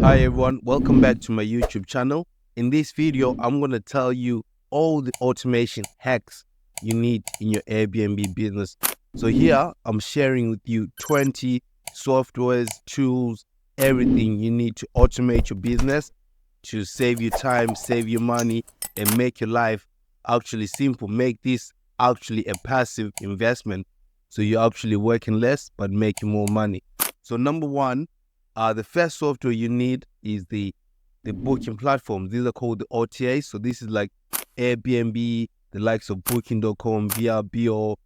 Hi everyone, welcome back to my YouTube channel. In this video, I'm going to tell you all the automation hacks you need in your Airbnb business. So here, I'm sharing with you 20 softwares, tools, everything you need to automate your business to save you time, save you money, and make your life actually simple. Make this actually a passive investment. So you're actually working less, but making more money. So number one, the first software you need is the booking platform. These are called the OTAs. So this is like Airbnb, the likes of Booking.com, VRBO,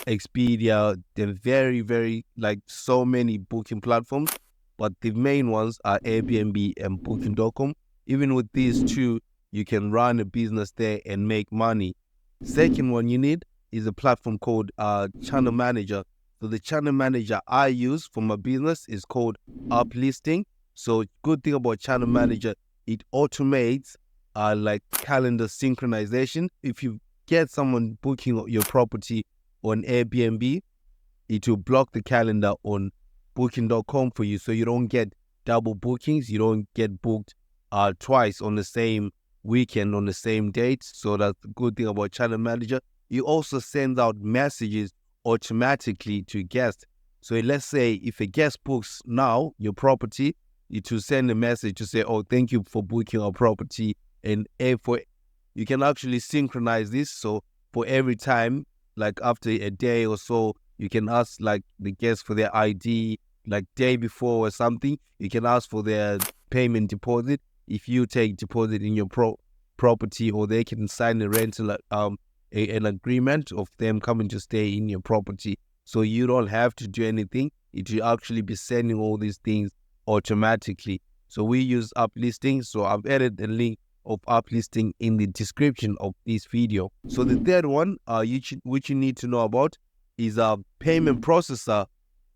Expedia. They're very like so many booking platforms, but the main ones are Airbnb and Booking.com. Even with these two, you can run a business there and make money. Second one you need is a platform called Channel Manager. So the channel manager I use for my business is called Uplisting. So good thing about channel manager, it automates like calendar synchronization. If you get someone booking your property on Airbnb, it will block the calendar on booking.com for you, so you don't get double bookings. You don't get booked twice on the same weekend on the same date. So that's the good thing about channel manager. You also send out messages automatically to guests. So let's say if a guest books now your property, it will send a message to say, oh, thank you for booking our property. And you can actually synchronize this. So for every time, like after a day or so, you can ask like the guests for their ID, like day before or something. You can ask for their payment deposit. If you take deposit in your property, or they can sign a rental an agreement of them coming to stay in your property. So you don't have to do anything. It will actually be sending all these things automatically. So we use Uplisting. So I've added the link of Uplisting in the description of this video. So the third one which you need to know about is a payment processor.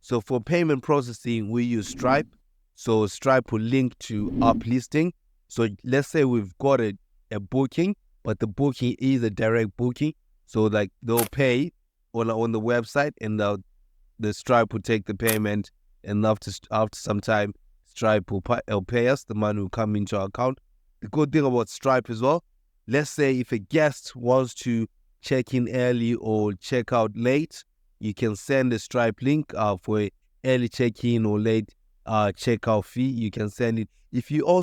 So for payment processing, we use Stripe. So Stripe will link to Uplisting. So let's say we've got a booking, but the booking is a direct booking. So like they'll pay on the website, and the Stripe will take the payment, and after some time, Stripe will pay us. The money will come into our account. The good thing about Stripe as well, let's say if a guest wants to check in early or check out late, you can send a Stripe link for a early check-in or late checkout fee. You can send it. If you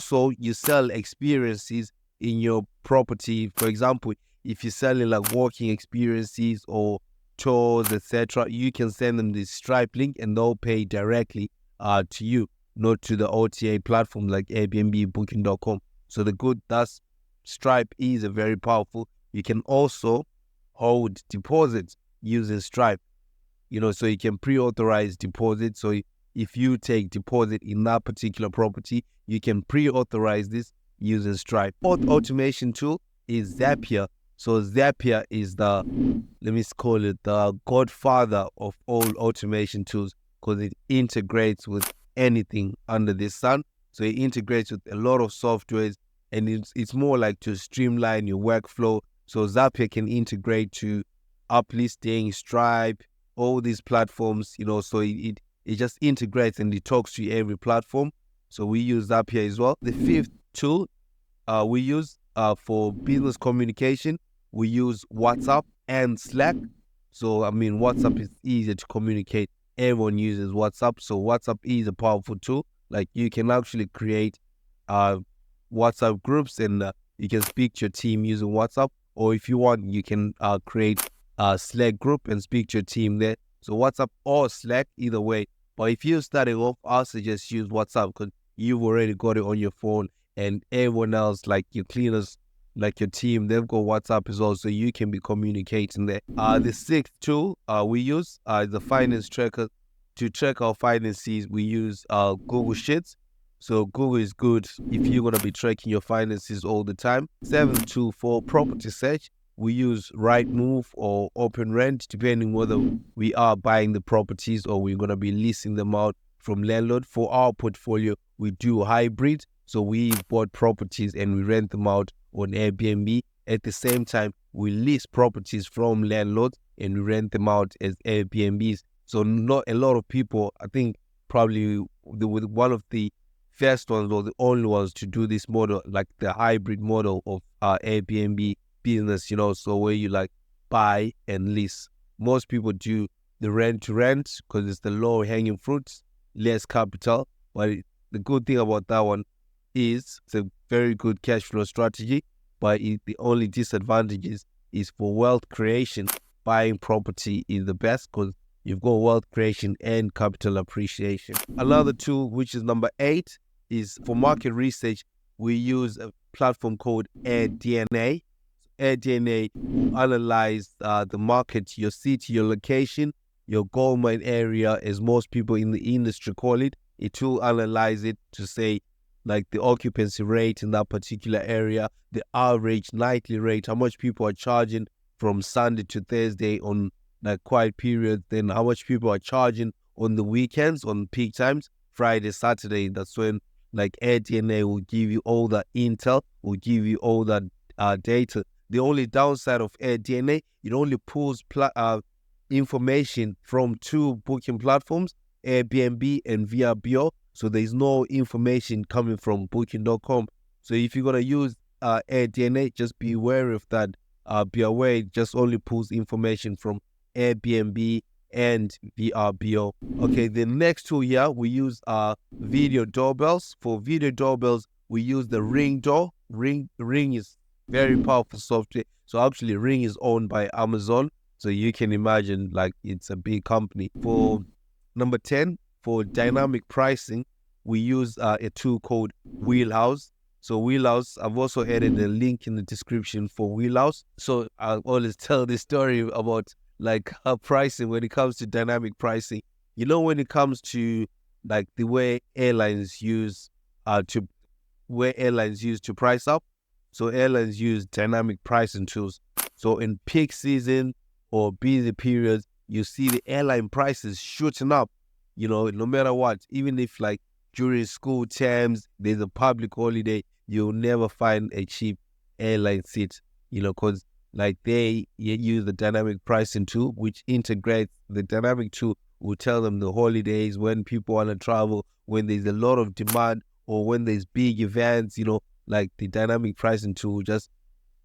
sell experiences in your property, for example, if you're selling like walking experiences or tours, etc., you can send them this Stripe link, and they'll pay directly to you, not to the OTA platform like Airbnb, Booking.com. So that's Stripe is a very powerful. You can also hold deposits using Stripe, so you can pre-authorize deposits. So if you take deposit in that particular property, you can pre-authorize this using Stripe. Fourth automation tool is Zapier. So Zapier is the godfather of all automation tools, because it integrates with anything under the sun. So it integrates with a lot of softwares, and it's more like to streamline your workflow. So Zapier can integrate to Uplisting, Stripe, all these platforms, so it just integrates and it talks to every platform. So we use Zapier as well. The fifth tool we use for business communication, we use WhatsApp and Slack. So WhatsApp is easier to communicate. Everyone uses WhatsApp, so WhatsApp is a powerful tool. Like you can actually create WhatsApp groups, and you can speak to your team using WhatsApp. Or if you want, you can create a Slack group and speak to your team there. So WhatsApp or Slack, either way. But if you're starting off, I'll suggest use WhatsApp, because you've already got it on your phone, and everyone else, like your cleaners, like your team, they've got WhatsApp as well, so you can be communicating there. The sixth tool we use is the finance tracker. To track our finances, we use Google Sheets. So Google is good if you're going to be tracking your finances all the time. Seventh tool for property search, we use Rightmove or Open Rent, depending whether we are buying the properties or we're going to be leasing them out from landlord. For our portfolio, we do hybrid. So we bought properties and we rent them out on Airbnb. At the same time, we lease properties from landlords and we rent them out as Airbnbs. So not a lot of people, I think probably one of the first ones or the only ones to do this model, like the hybrid model of Airbnb business, so where you like buy and lease. Most people do the rent to rent because it's the low hanging fruits, less capital. But the good thing about that one is it's a very good cash flow strategy. But the only disadvantage is for wealth creation. Buying property is the best because you've got wealth creation and capital appreciation. Another tool, which is number 8, is for market research. We use a platform called AirDNA. AirDNA will analyze the market, your city, your location, your gold mine area, as most people in the industry call it. It will analyze it to say like the occupancy rate in that particular area, the average nightly rate, how much people are charging from Sunday to Thursday on like quiet periods, then how much people are charging on the weekends, on peak times, Friday, Saturday. That's when like AirDNA will give you all that intel, will give you all that data. The only downside of AirDNA, it only pulls information from 2 booking platforms, Airbnb and VRBO. So there's no information coming from Booking.com. So if you're gonna use AirDNA, just be wary of that. Be aware it just only pulls information from Airbnb and VRBO. Okay, the next tool here, we use video doorbells. For video doorbells, we use the Ring door. Ring is very powerful software. So actually, Ring is owned by Amazon. So you can imagine like it's a big company. For number 10, for dynamic pricing, we use a tool called Wheelhouse. So Wheelhouse, I've also added a link in the description for Wheelhouse. So I always tell this story about like pricing when it comes to dynamic pricing. When it comes to like the way airlines use to price up. So airlines use dynamic pricing tools. So in peak season or busy periods, you see the airline prices shooting up, no matter what. Even if like during school terms, there's a public holiday, you'll never find a cheap airline seat, because like they use the dynamic pricing tool, which integrates the dynamic tool will tell them the holidays, when people want to travel, when there's a lot of demand or when there's big events, like the dynamic pricing tool just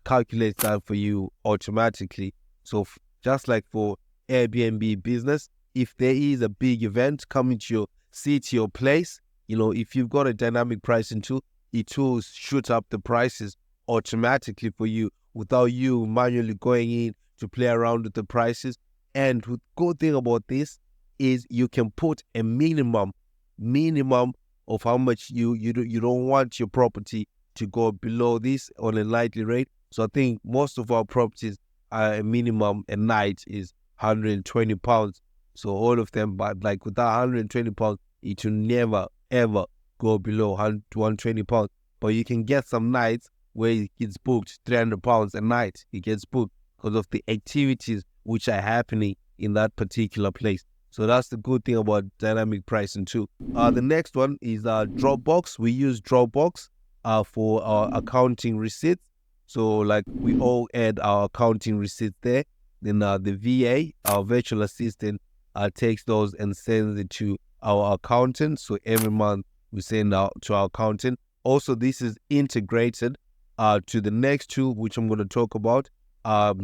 calculates that for you automatically. So just like for Airbnb business, if there is a big event coming to your city or place, if you've got a dynamic pricing tool, it will shoot up the prices automatically for you without you manually going in to play around with the prices. And the good thing about this is you can put a minimum of how much you don't want your property to go below this on a nightly rate. So I think most of our properties are a minimum a night is £120. So all of them, but like with that £120, it will never ever go below £120. But you can get some nights where it gets booked £300 a night. It gets booked because of the activities which are happening in that particular place. So that's the good thing about dynamic pricing too. The next one is Dropbox. We use Dropbox for our accounting receipts. So like we all add our accounting receipts there. Then the VA, our virtual assistant, takes those and sends it to our accountant. So every month we send out to our accountant. Also, this is integrated to the next tool, which I'm going to talk about, our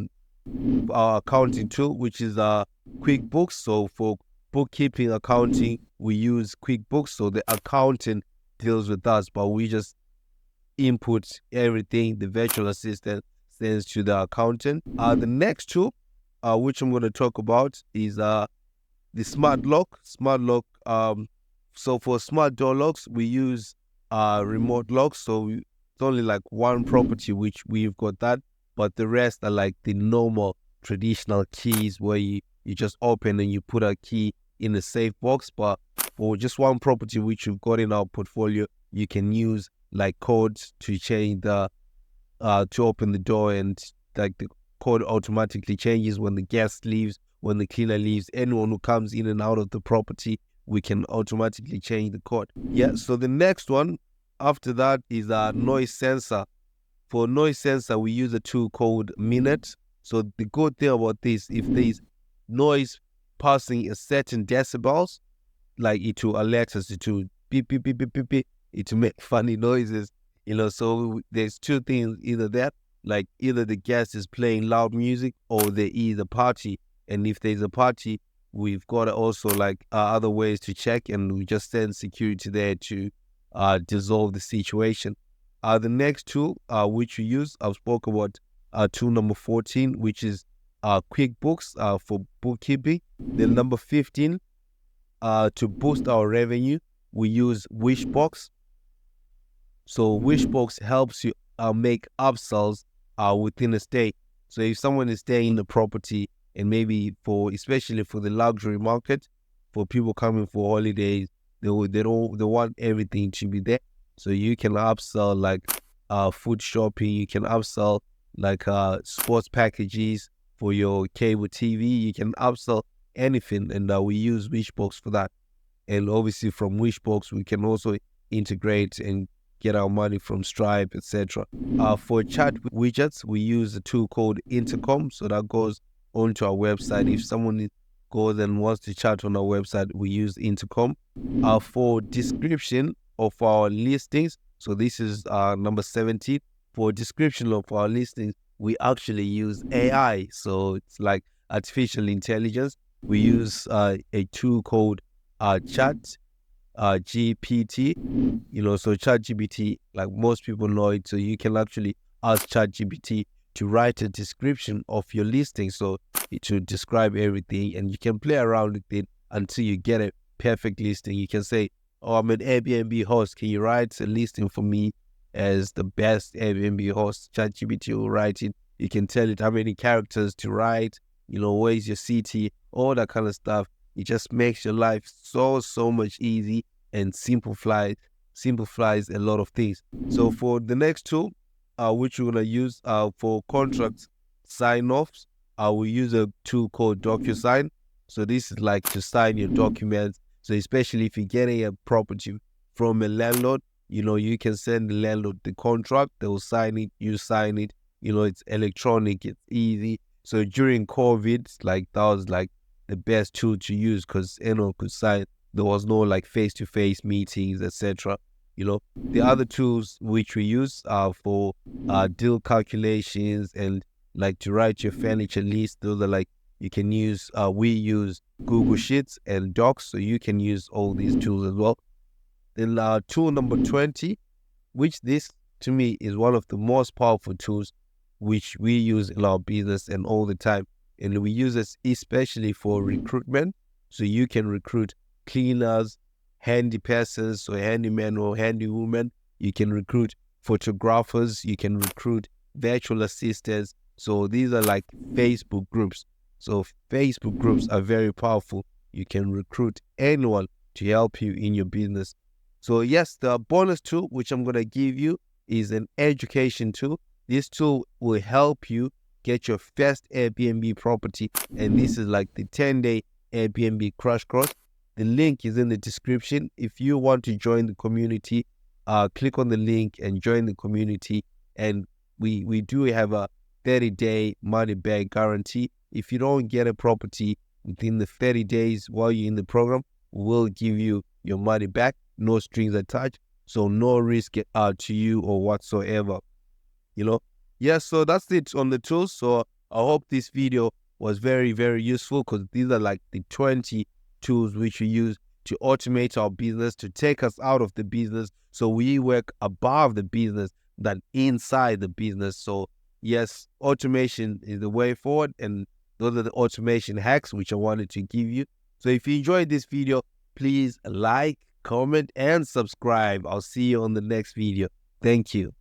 accounting tool, which is QuickBooks. So for bookkeeping, accounting, we use QuickBooks. So the accountant deals with us, but we just input everything the virtual assistant sends to the accountant. The next tool, which I'm going to talk about, is the Smart Lock. So for smart door locks, we use remote locks. So it's only like one property which we've got that, but the rest are like the normal traditional keys where you just open and you put a key in the safe box. But for just one property which we've got in our portfolio, you can use like codes to change the to open the door, and like the code automatically changes when the guest leaves, when the cleaner leaves, anyone who comes in and out of the property, we can automatically change the code. Yeah, so the next one after that is a noise sensor. For noise sensor, we use a tool called Minute. So the good thing about this, if there's noise passing a certain decibels, like it will alert us to beep, beep, beep, beep, beep, beep. it to make funny noises, So there's two things, either that, like either the guest is playing loud music or there is a party. And if there's a party, we've got also like other ways to check, and we just send security there to dissolve the situation. The next tool which we use, I've spoke about tool number 14, which is QuickBooks for bookkeeping. Then number 15, to boost our revenue, we use Wishbox. So Wishbox helps you make upsells within a stay. So if someone is staying in the property, and maybe especially for the luxury market, for people coming for holidays, they want everything to be there. So you can upsell like food shopping. You can upsell like sports packages for your cable TV. You can upsell anything, and we use Wishbox for that. And obviously from Wishbox, we can also integrate and get our money from Stripe, etc. For chat widgets, we use a tool called Intercom. So that goes onto our website. If someone goes and wants to chat on our website, we use Intercom. For description of our listings, so this is number 17. For description of our listings, we actually use AI. So it's like artificial intelligence. We use a tool called Chat GPT. So ChatGPT, like most people know it, so you can actually ask ChatGPT to write a description of your listing, so it should describe everything, and you can play around with it until you get a perfect listing. You can say, oh, I'm an Airbnb host, can you write a listing for me as the best Airbnb host? ChatGPT will write it. You can tell it how many characters to write, where's your city, all that kind of stuff. It just makes your life so much easy and simplifies a lot of things. So for the next tool, which we're gonna use for contract sign-offs, we use a tool called DocuSign. So this is like to sign your documents. So especially if you're getting a property from a landlord, you can send the landlord the contract, they will sign it, you sign it. It's electronic, it's easy. So during COVID, like that was like the best tool to use, because anyone could sign. There was no like face-to-face meetings, etc. The other tools which we use are for deal calculations and like to write your furniture list. Those are like you can use. We use Google Sheets and Docs, so you can use all these tools as well. Then tool number 20, which this to me is one of the most powerful tools which we use in our business and all the time. And we use this especially for recruitment. So you can recruit cleaners, handy persons, so handyman or handy woman. You can recruit photographers. You can recruit virtual assistants. So these are like Facebook groups. So Facebook groups are very powerful. You can recruit anyone to help you in your business. So yes, the bonus tool which I'm going to give you is an education tool. This tool will help you get your first Airbnb property, and this is like the 10-day Airbnb crash course. The link is in the description. If you want to join the community, click on the link and join the community. And we do have a 30-day money back guarantee. If you don't get a property within the 30 days while you're in the program, we'll give you your money back, no strings attached, so no risk to you or whatsoever. Yeah, so that's it on the tools. So I hope this video was very useful, because these are like the 20 tools which we use to automate our business, to take us out of the business, so we work above the business than inside the business. So yes, automation is the way forward, and those are the automation hacks which I wanted to give you. So if you enjoyed this video, please like, comment, and subscribe. I'll see you on the next video. Thank you.